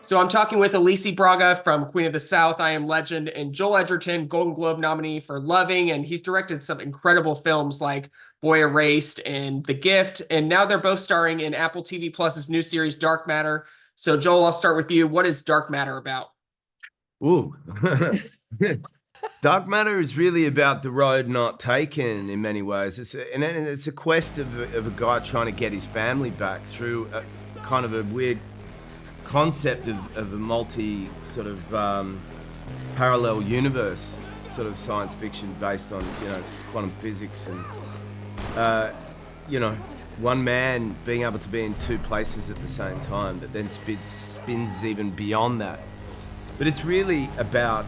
So I'm talking with Alicia Braga from Queen of the South, I Am Legend, and Joel Edgerton, Golden Globe nominee for Loving, and he's directed some incredible films like Boy Erased and The Gift, and now they're both starring in Apple TV Plus's new series Dark Matter. So Joel, I'll start with you. What is Dark Matter about? Ooh. Dark Matter is really about the road not taken in many ways. It's a quest of a guy trying to get his family back through a kind of a weird concept of a multi sort of parallel universe, sort of science fiction based on, quantum physics and, one man being able to be in two places at the same time that then spins even beyond that. But it's really about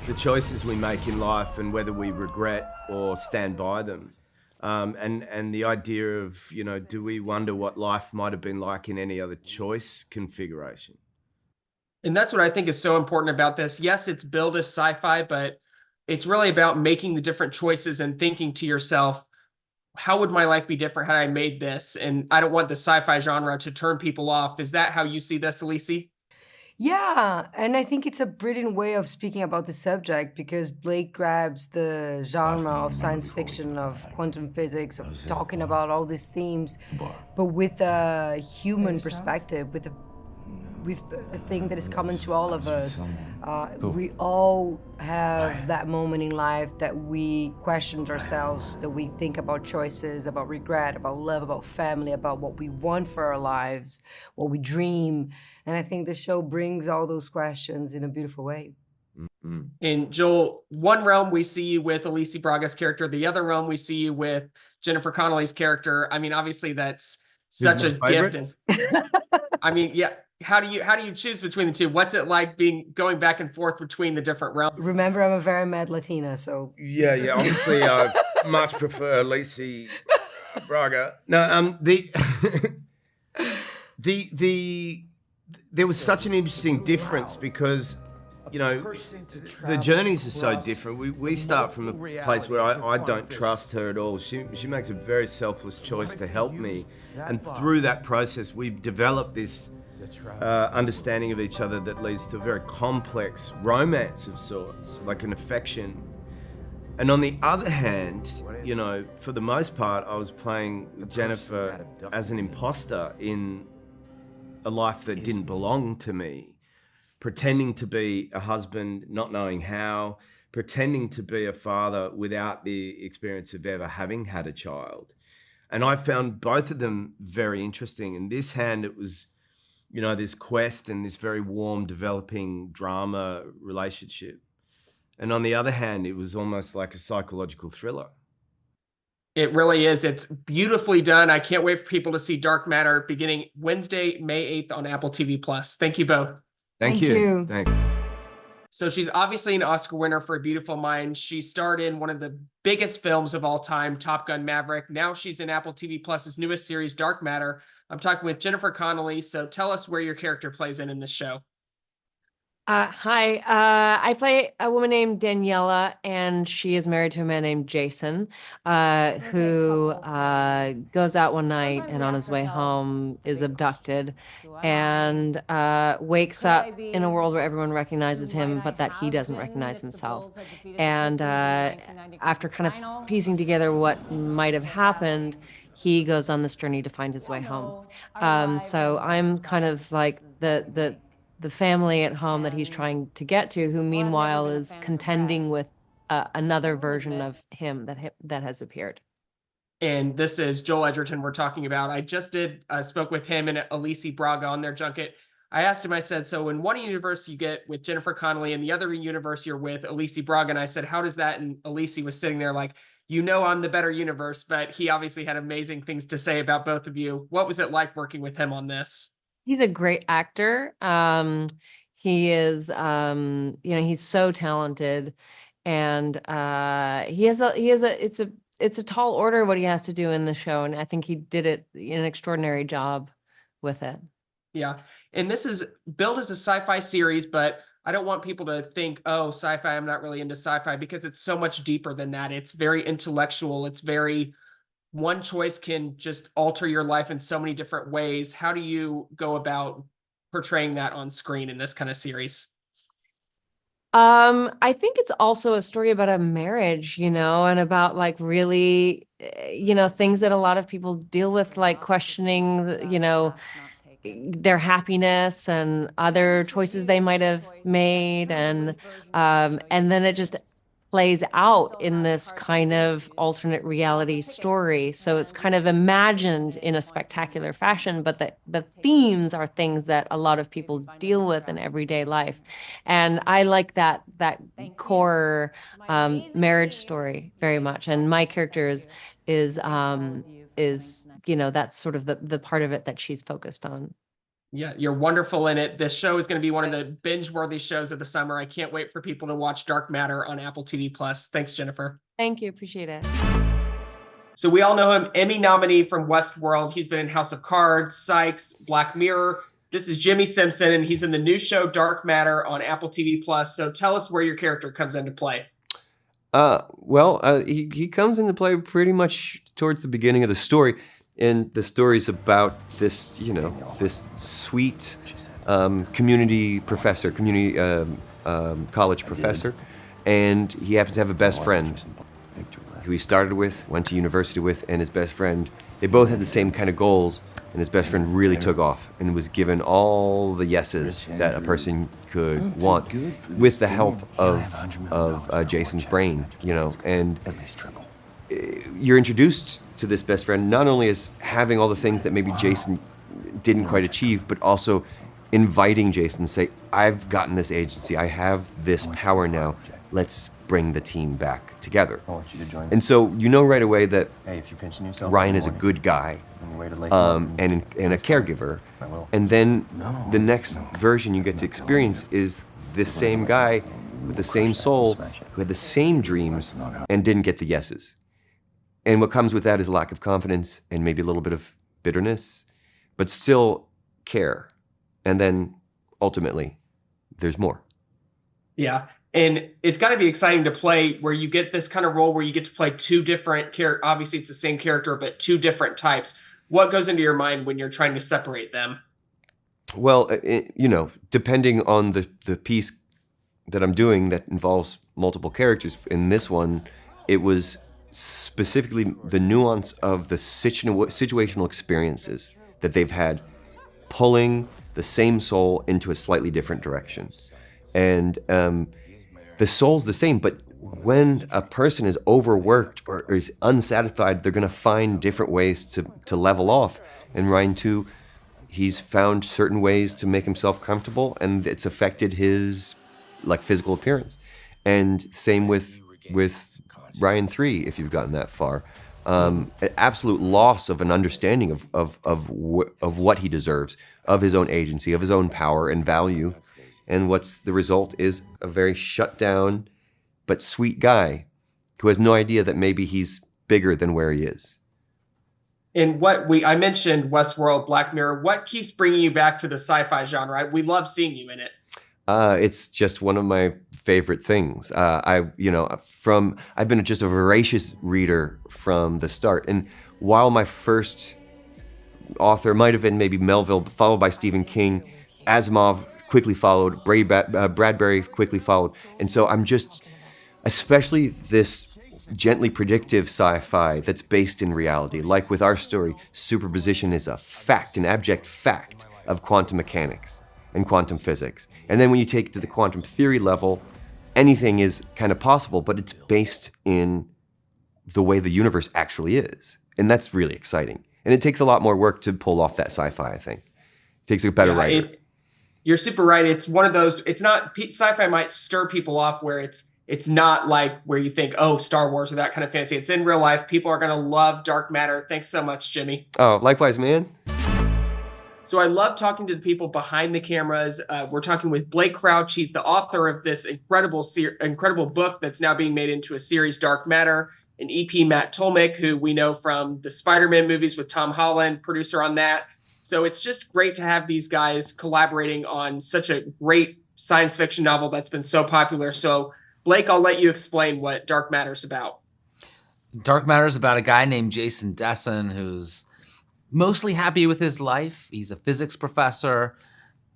the choices we make in life and whether we regret or stand by them. And the idea of, do we wonder what life might have been like in any other choice configuration? And that's what I think is so important about this. Yes, it's billed as sci-fi, but it's really about making the different choices and thinking to yourself, how would my life be different had I made this? And I don't want the sci-fi genre to turn people off. Is that how you see this, Alicia? Yeah, and I think it's a brilliant way of speaking about the subject because Blake grabs the genre of science fiction, of quantum physics, of talking about all these themes, but with a human perspective, with a thing that is common to all of us. We all have that moment in life that we question ourselves, that we think about choices, about regret, about love, about family, about what we want for our lives, what we dream. And I think the show brings all those questions in a beautiful way. Mm-hmm. In Joel, one realm we see you with Alicia Braga's character, the other realm we see you with Jennifer Connelly's character. I mean, obviously that's such a gift. I mean, yeah. How do you choose between the two? What's it like going back and forth between the different realms? Remember, I'm a very mad Latina, so yeah. Obviously, I much prefer Alicia Braga. No, there was such an interesting difference because, the journeys are so different. We start from a place where I don't trust her at all. She makes a very selfless choice to help me, and through that process, we've developed this understanding of each other that leads to a very complex romance of sorts, like an affection. And on the other hand, for the most part, I was playing Jennifer as an imposter in a life that didn't belong to me, pretending to be a husband, not knowing how, pretending to be a father without the experience of ever having had a child. And I found both of them very interesting. In this hand, it was, this quest and this very warm, developing drama relationship. And on the other hand, it was almost like a psychological thriller. It really is. It's beautifully done. I can't wait for people to see Dark Matter beginning Wednesday, May 8th on Apple TV Plus. Thank you both. Thank you. Thank you. So she's obviously an Oscar winner for A Beautiful Mind. She starred in one of the biggest films of all time, Top Gun Maverick. Now she's in Apple TV Plus's newest series, Dark Matter. I'm talking with Jennifer Connelly. So tell us where your character plays in this show. Hi, I play a woman named Daniela, and she is married to a man named Jason, who goes out one night and on his way home is abducted and wakes up in a world where everyone recognizes him, but that he doesn't recognize himself. And after kind of piecing together what might have happened, he goes on this journey to find his way home. So I'm kind of like the family at home that he's trying to get to, who meanwhile is contending with another version of him that has appeared. And this is Joel Edgerton we're talking about. I just spoke with him and Alicia Braga on their junket. I asked him, I said, so in one universe you get with Jennifer Connelly, and the other universe you're with Alicia Braga. And I said, how does that? And Alicia was sitting there like, I'm the better universe, but he obviously had amazing things to say about both of you. What was it like working with him on this? He's a great actor. He is, he's so talented, and it's a tall order what he has to do in the show, and I think he did an extraordinary job with it. Yeah, and this is billed as a sci-fi series, but I don't want people to think, oh, sci-fi, I'm not really into sci-fi, because it's so much deeper than that. It's very intellectual. It's very one choice can just alter your life in so many different ways. How do you go about portraying that on screen in this kind of series? I think it's also a story about a marriage, and about like really, things that a lot of people deal with, like questioning, their happiness and other choices they might have made, and then it just plays out in this kind of alternate reality story. So it's kind of imagined in a spectacular fashion, but the themes are things that a lot of people deal with in everyday life. And I like that core marriage story very much. And my character is that's sort of the part of it that she's focused on. Yeah, you're wonderful in it. This show is going to be one of the binge-worthy shows of the summer. I can't wait for people to watch Dark Matter on Apple TV Plus. Thanks, Jennifer. Thank you. Appreciate it. So we all know him, Emmy nominee from Westworld. He's been in House of Cards, Sykes, Black Mirror. This is Jimmi Simpson, and he's in the new show Dark Matter on Apple TV Plus. So tell us where your character comes into play. He comes into play pretty much towards the beginning of the story. And the story's about this, this sweet community professor, college professor, and he happens to have a best friend who he started with, went to university with, and his best friend, they both had the same kind of goals, and his best friend really took off and was given all the yeses that a person could want with the help of Jason's brain, and you're introduced to this best friend not only as having all the things that maybe Jason didn't quite achieve, but also inviting Jason to say, I've gotten this agency, I have this power now, let's bring the team back together. And so right away that Ryan is a good guy and a caregiver. And then the next version you get to experience is this same guy with the same soul who had the same dreams and didn't get the yeses. And what comes with that is a lack of confidence and maybe a little bit of bitterness, but still care. And then ultimately, there's more. Yeah. And it's got to be exciting to play where you get this kind of role where you get to play two different characters. Obviously, it's the same character, but two different types. What goes into your mind when you're trying to separate them? Well, depending on the piece that I'm doing that involves multiple characters, in this one, it was specifically the nuance of the situational experiences that they've had, pulling the same soul into a slightly different direction. And the soul's the same, but when a person is overworked or is unsatisfied, they're going to find different ways to level off. And Ryan, too, he's found certain ways to make himself comfortable, and it's affected his physical appearance. And same with Ryan 3, if you've gotten that far. An absolute loss of an understanding of what he deserves, of his own agency, of his own power and value. And what's the result is a very shut down but sweet guy who has no idea that maybe he's bigger than where he is. And I mentioned Westworld, Black Mirror. What keeps bringing you back to the sci-fi genre? We love seeing you in it. It's just one of my favorite things. I've been just a voracious reader from the start. And while my first author might have been maybe Melville, followed by Stephen King, Asimov quickly followed, Bradbury quickly followed. And so I'm just, especially this gently predictive sci-fi that's based in reality. Like with our story, superposition is a fact, an abject fact of quantum mechanics and quantum physics. And then when you take it to the quantum theory level, anything is kind of possible, but it's based in the way the universe actually is. And that's really exciting. And it takes a lot more work to pull off that sci-fi, I think. It takes a better writer. You're super right. It's one of those, it's not, sci-fi might stir people off where it's not like where you think, oh, Star Wars or that kind of fantasy. It's in real life. People are going to love Dark Matter. Thanks so much, Jimmi. Oh, likewise, man. So I love talking to the people behind the cameras. We're talking with Blake Crouch. He's the author of this incredible book that's now being made into a series, Dark Matter. And EP Matt Tolmick, who we know from the Spider-Man movies with Tom Holland, producer on that. So it's just great to have these guys collaborating on such a great science fiction novel that's been so popular. So Blake, I'll let you explain what Dark Matter's about. Dark Matter's about a guy named Jason Dessen who's mostly happy with his life. He's a physics professor,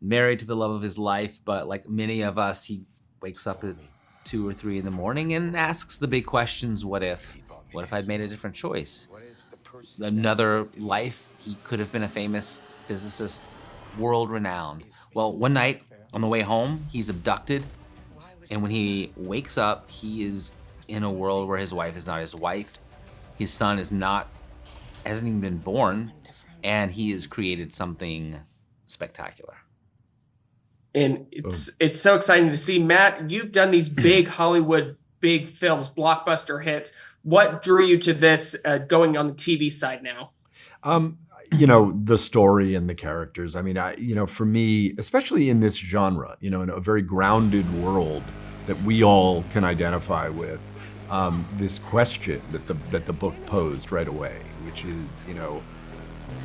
married to the love of his life, but like many of us, he wakes up at 2 or 3 in the morning and asks the big questions. What if I'd made a different choice? Another life, he could have been a famous physicist, world renowned. Well, one night on the way home, he's abducted. And when he wakes up, he is in a world where his wife is not his wife. His son hasn't even been born, and he has created something spectacular. And it's so exciting to see. Matt, you've done these big Hollywood, big films, blockbuster hits. What drew you to this going on the TV side now? The story and the characters. I mean, for me, especially in this genre, in a very grounded world that we all can identify with, this question that the book posed right away, which is,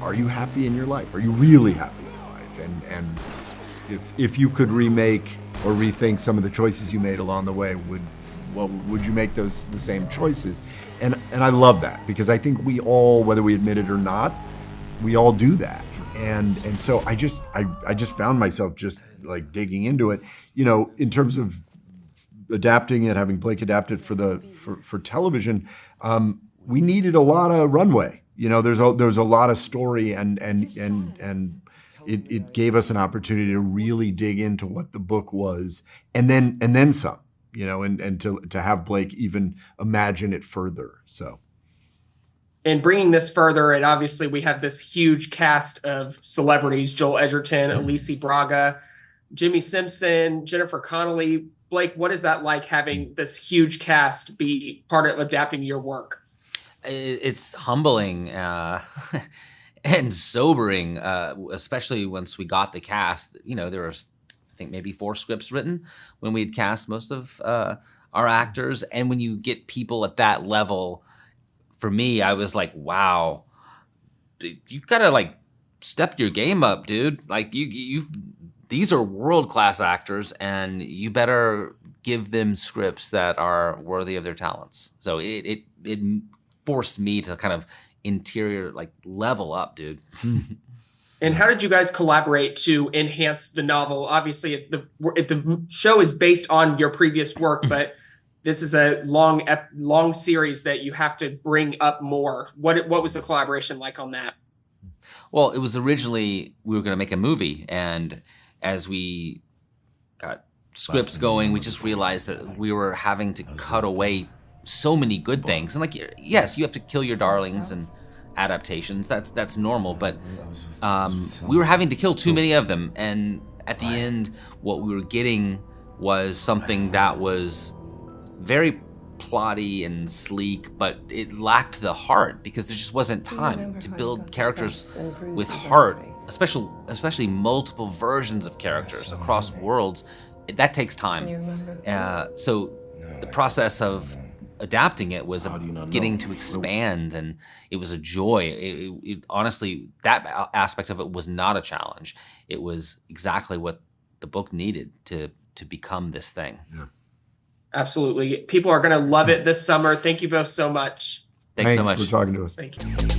are you happy in your life? Are you really happy in your life? And if you could remake or rethink some of the choices you made along the way, would you make the same choices? And I love that, because I think we all, whether we admit it or not, we all do that. And so I just found myself just like digging into it, in terms of adapting it, having Blake adapt it for television. We needed a lot of runway. There's a lot of story, and it gave us an opportunity to really dig into what the book was, and then some, and to have Blake even imagine it further. So. And bringing this further, and obviously we have this huge cast of celebrities: Joel Edgerton, Alicia Braga, Jimmi Simpson, Jennifer Connelly. Blake, what is that like, having this huge cast be part of adapting your work? It's humbling and sobering, especially once we got the cast. There was, I think, maybe 4 scripts written when we had cast most of our actors. And when you get people at that level, for me, I was like, wow, you've got to step your game up, dude. These are world-class actors, and you better give them scripts that are worthy of their talents. So it forced me to kind of level up, dude. And how did you guys collaborate to enhance the novel? Obviously, the show is based on your previous work, but this is a long series that you have to bring up more. What was the collaboration like on that? Well, it was originally, we were going to make a movie, and as we got scripts going, we just realized that we were having to cut away so many good things. And yes, you have to kill your darlings and adaptations. That's normal, but we were having to kill too many of them. And at the end, what we were getting was something that was very plotty and sleek, but it lacked the heart, because there just wasn't time to build characters with heart, especially multiple versions of characters across worlds. That takes time. So the process of adapting it was getting to expand, and it was a joy. It honestly, that aspect of it was not a challenge. It was exactly what the book needed to become this thing. Yeah. Absolutely. People are going to love it this summer. Thank you both so much. Thanks so for much talking to us. Thank you.